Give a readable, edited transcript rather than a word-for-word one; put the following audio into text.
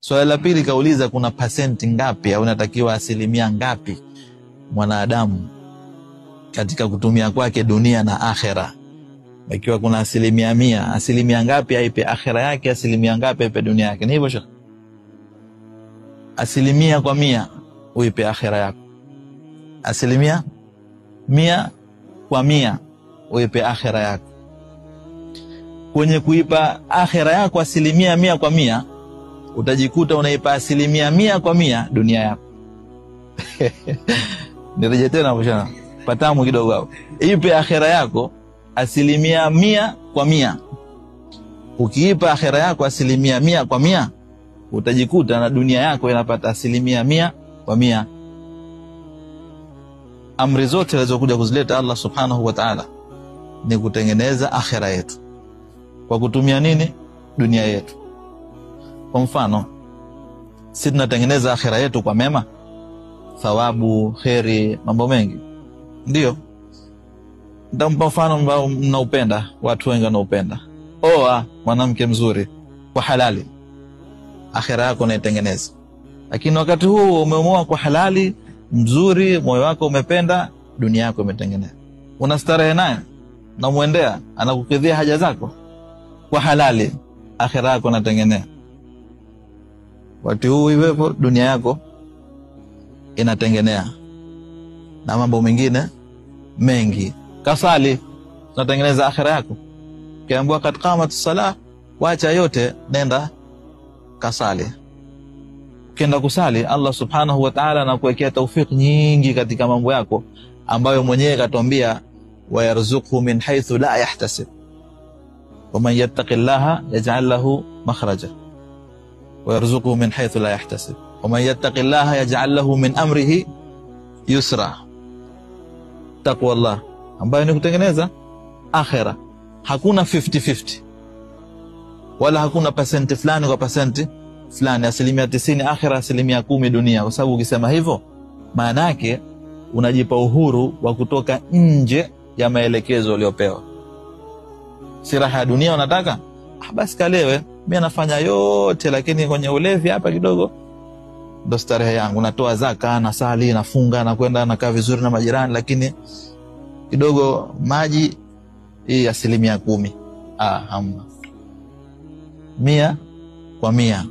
Swali la pili kauliza kuna percent ngapi au unatakiwa asilimia ngapi mwanadamu katika kutumia kwake dunia na akhera. Ikiwa kuna asilimia 100, asilimia ngapi aipe akhera yake, asilimia ngapi aipe dunia yake? Ni hivyo shekhi? Asilimia kwa 100 uipe akhera yako. Asilimia 100 kwa 100 uipe akhera yako. Kwenye kuipa akhera yako asilimia 100 kwa 100, utajikuta unaipa asilimia 100 kwa 100 dunia yako. Nirejea tena mshana. Patamu kidogo hapo. Ipe akhera yako asilimia 100 kwa 100. Ukiipa akhera yako asilimia 100 kwa 100, utajikuta na dunia yako inapata asilimia 100 kwa 100. Amri zote zilizokuja kuzileta Allah subhanahu wa ta'ala ni kutengeneza akhera yetu. Kwa kutumia nini? Dunia yetu. Kwa mfano, sisi tunatengeneza akhera yetu kwa mema, thawabu, kheri, mambo mengi. Ndio. Ndampa mfano ambao mnaupenda, watu wengi wanaupenda. Oa mwanamke mzuri kwa halali. Akhera yako unaitengeneza. Lakini wakati huu umeoa kwa halali, mzuri, moyo wako umependa, dunia yako imetengeneza. Unastarehe naye, unamuendea, anakukidhia haja zako kwa halali, akhera yako unatengeneza. Wakati huu hivyo dunia yako inatengenea. Na mambo mengine mengi. Kasali, unatengeneza akhera yako. Ukiambiwa kad qamatus salah, wacha yote, nenda kasali. Ukienda kusali, Allah subhanahu wa ta'ala anakuwekea tawfik nyingi katika mambo yako ambayo mwenyewe katuambia wayarzuqhu min haythu la yahtasib. Waman yattaqillaha yaj'al lahu makhraja. Wayarzuqhu min haythu la yahtasib. Waman yattaqillaha yaj'al lahu min amrihi yusra. Taqwa Allah ambayo ni kutengeneza akhera. Hakuna 50-50. Wala hakuna percent fulani kwa percent fulani, asilimia 90 akhera, asilimia 10 dunia. Kwa sababu ukisema hivyo, maana yake unajipa uhuru wa kutoka nje ya maelekezo uliopewa. Si raha ya dunia unataka? Basi kalewe, mimi nafanya yote lakini kwenye ulevi hapa kidogo ndo starehe yangu. Natoa zaka, nasali, nafunga, nakwenda nakaa vizuri na majirani, lakini kidogo maji hii asilimia 10. Hamna. 100 kwa 100.